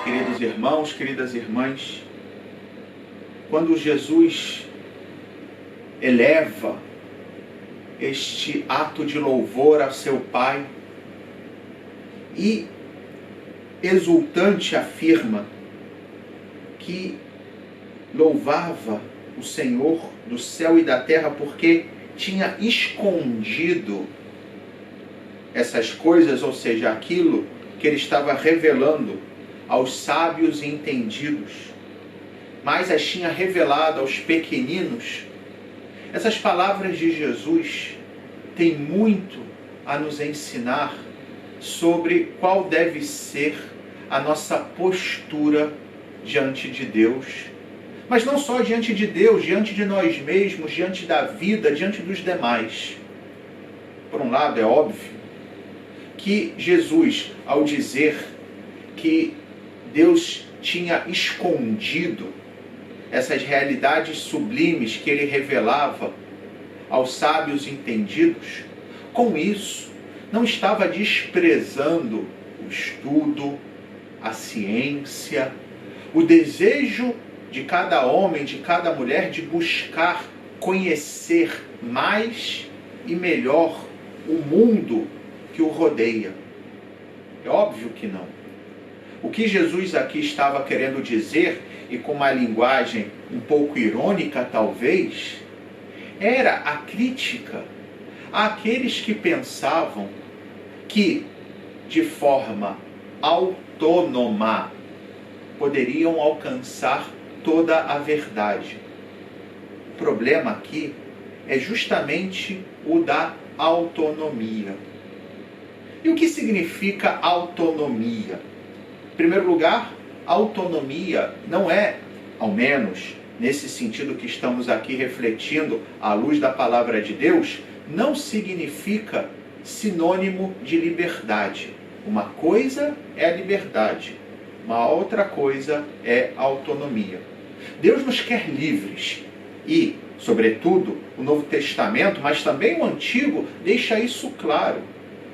Queridos irmãos, queridas irmãs, quando Jesus eleva este ato de louvor a seu Pai e exultante afirma que louvava o Senhor do céu e da terra porque tinha escondido essas coisas, ou seja, aquilo que ele estava revelando aos sábios e entendidos, mas as tinha revelado aos pequeninos. Essas palavras de Jesus têm muito a nos ensinar sobre qual deve ser a nossa postura diante de Deus. Mas não só diante de Deus, diante de nós mesmos, diante da vida, diante dos demais. Por um lado, é óbvio que Jesus, ao dizer que Deus tinha escondido essas realidades sublimes que ele revelava aos sábios entendidos, com isso não estava desprezando o estudo, a ciência, o desejo de cada homem, de cada mulher de buscar conhecer mais e melhor o mundo que o rodeia. É óbvio que não. O que Jesus aqui estava querendo dizer, e com uma linguagem um pouco irônica talvez, era a crítica àqueles que pensavam que, de forma autônoma, poderiam alcançar toda a verdade. O problema aqui é justamente o da autonomia. E o que significa autonomia? Em primeiro lugar, autonomia não é, ao menos nesse sentido que estamos aqui refletindo à luz da palavra de Deus, não significa sinônimo de liberdade. Uma coisa é a liberdade, uma outra coisa é a autonomia. Deus nos quer livres e, sobretudo, o Novo Testamento, mas também o Antigo, deixa isso claro.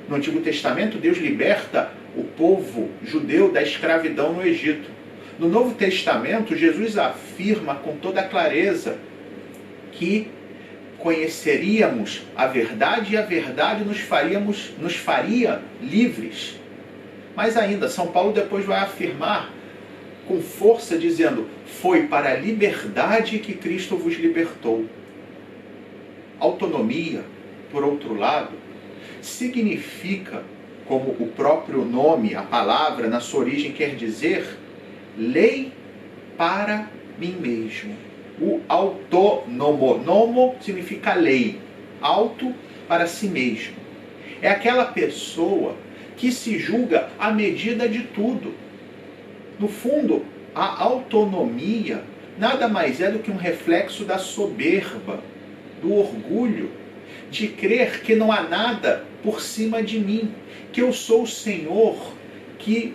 No Antigo Testamento, Deus liberta o povo judeu da escravidão no Egito. No Novo Testamento, Jesus afirma com toda clareza que conheceríamos a verdade e a verdade nos faria livres. Mais ainda, São Paulo depois vai afirmar com força dizendo: foi para a liberdade que Cristo vos libertou. Autonomia, por outro lado, significa, como o próprio nome, a palavra, na sua origem quer dizer, lei para mim mesmo. O autônomo, nomo significa lei, auto para si mesmo. É aquela pessoa que se julga à medida de tudo. No fundo, a autonomia nada mais é do que um reflexo da soberba, do orgulho, de crer que não há nada por cima de mim, que eu sou o Senhor que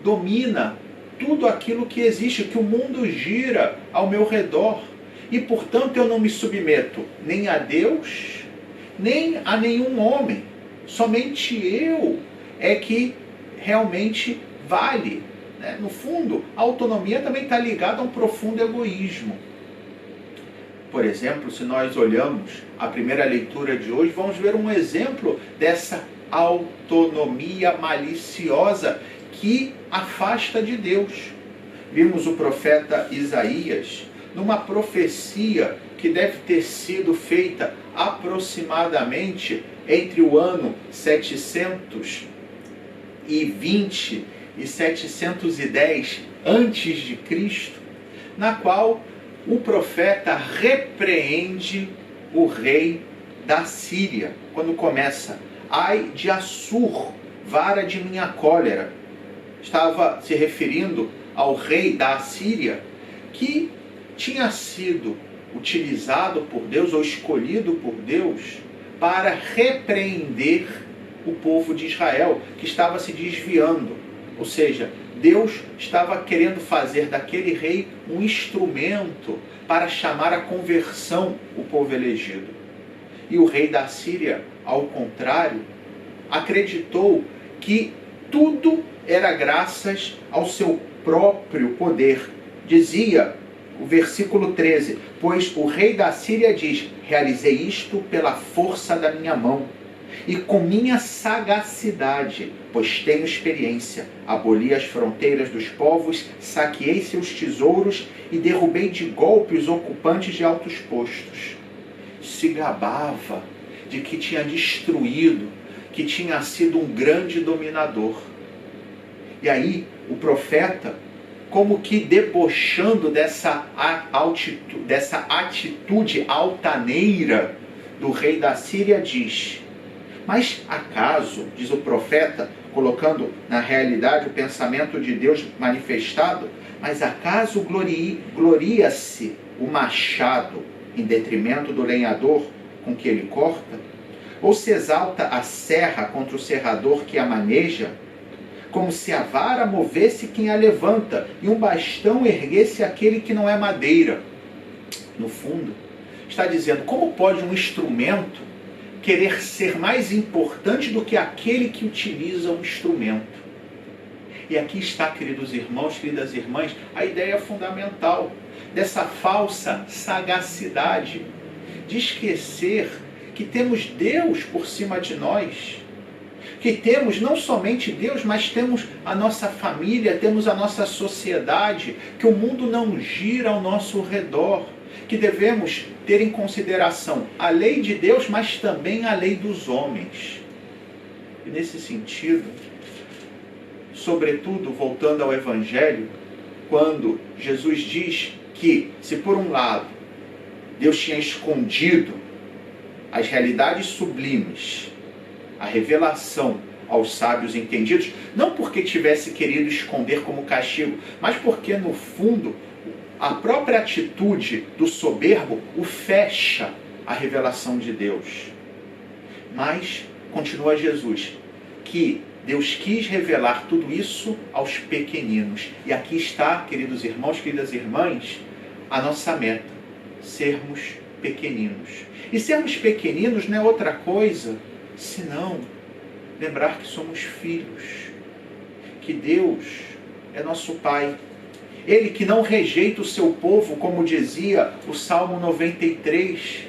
domina tudo aquilo que existe, que o mundo gira ao meu redor. E, portanto, eu não me submeto nem a Deus, nem a nenhum homem. Somente eu é que realmente vale. No fundo, a autonomia também está ligada a um profundo egoísmo. Por exemplo, se nós olhamos a primeira leitura de hoje, vamos ver um exemplo dessa autonomia maliciosa que afasta de Deus. Vimos o profeta Isaías numa profecia que deve ter sido feita aproximadamente entre o ano 720 e 710 antes de Cristo, na qual o profeta repreende o rei da Síria, quando começa: ai de Assur, vara de minha cólera. Estava se referindo ao rei da Síria, que tinha sido utilizado por Deus ou escolhido por Deus para repreender o povo de Israel, que estava se desviando. Ou seja, Deus estava querendo fazer daquele rei um instrumento para chamar à conversão o povo elegido. E o rei da Síria, ao contrário, acreditou que tudo era graças ao seu próprio poder. Dizia o versículo 13: pois o rei da Síria diz: realizei isto pela força da minha mão e com minha sagacidade, pois tenho experiência. Aboli as fronteiras dos povos, saqueei seus tesouros e derrubei de golpe os ocupantes de altos postos. Se gabava de que tinha destruído, que tinha sido um grande dominador. E aí o profeta, como que debochando dessa atitude altaneira do rei da Síria, diz: mas acaso, diz o profeta, colocando na realidade o pensamento de Deus manifestado, mas acaso gloria-se o machado em detrimento do lenhador com que ele corta? Ou se exalta a serra contra o serrador que a maneja? Como se a vara movesse quem a levanta, e um bastão erguesse aquele que não é madeira. No fundo, está dizendo: como pode um instrumento querer ser mais importante do que aquele que utiliza o instrumento? E aqui está, queridos irmãos, queridas irmãs, a ideia fundamental dessa falsa sagacidade, de esquecer que temos Deus por cima de nós, que temos não somente Deus, mas temos a nossa família, temos a nossa sociedade, que o mundo não gira ao nosso redor, que devemos ter em consideração a lei de Deus, mas também a lei dos homens. E nesse sentido, sobretudo voltando ao Evangelho, quando Jesus diz que, se por um lado Deus tinha escondido as realidades sublimes, a revelação aos sábios entendidos, não porque tivesse querido esconder como castigo, mas porque, no fundo, a própria atitude do soberbo o fecha a revelação de Deus. Mas, continua Jesus, que Deus quis revelar tudo isso aos pequeninos. E aqui está, queridos irmãos, queridas irmãs, a nossa meta: sermos pequeninos. E sermos pequeninos não é outra coisa senão lembrar que somos filhos, que Deus é nosso Pai. Ele que não rejeita o seu povo, como dizia o Salmo 93.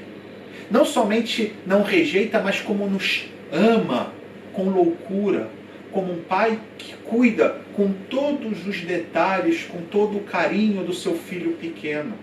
Não somente não rejeita, mas como nos ama com loucura, como um pai que cuida com todos os detalhes, com todo o carinho do seu filho pequeno.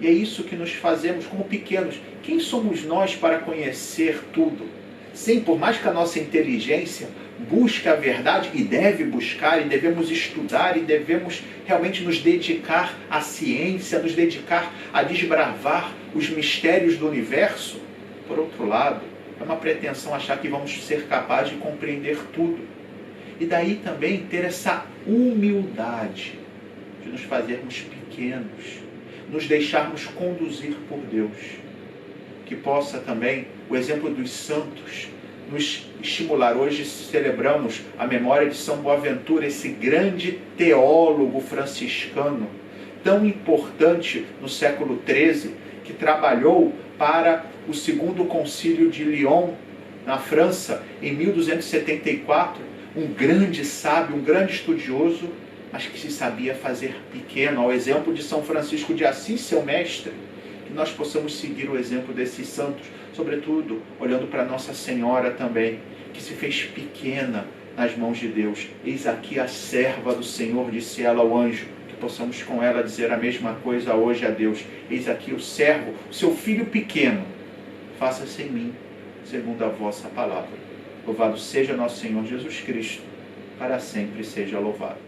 E é isso que nos fazemos como pequenos. Quem somos nós para conhecer tudo? Sim, por mais que a nossa inteligência busque a verdade, e deve buscar, e devemos estudar, e devemos realmente nos dedicar à ciência, nos dedicar a desbravar os mistérios do universo, por outro lado, é uma pretensão achar que vamos ser capazes de compreender tudo. E daí também ter essa humildade de nos fazermos pequenos, nos deixarmos conduzir por Deus. Que possa também o exemplo dos santos nos estimular. Hoje celebramos a memória de São Boaventura, esse grande teólogo franciscano, tão importante no século XIII, que trabalhou para o Segundo Concílio de Lyon, na França, em 1274, um grande sábio, um grande estudioso, mas que se sabia fazer pequeno, ao exemplo de São Francisco de Assis, seu mestre. Que nós possamos seguir o exemplo desses santos, sobretudo olhando para Nossa Senhora também, que se fez pequena nas mãos de Deus. Eis aqui a serva do Senhor, disse ela ao anjo, que possamos com ela dizer a mesma coisa hoje a Deus. Eis aqui o servo, o seu filho pequeno, faça-se em mim, segundo a vossa palavra. Louvado seja nosso Senhor Jesus Cristo, para sempre seja louvado.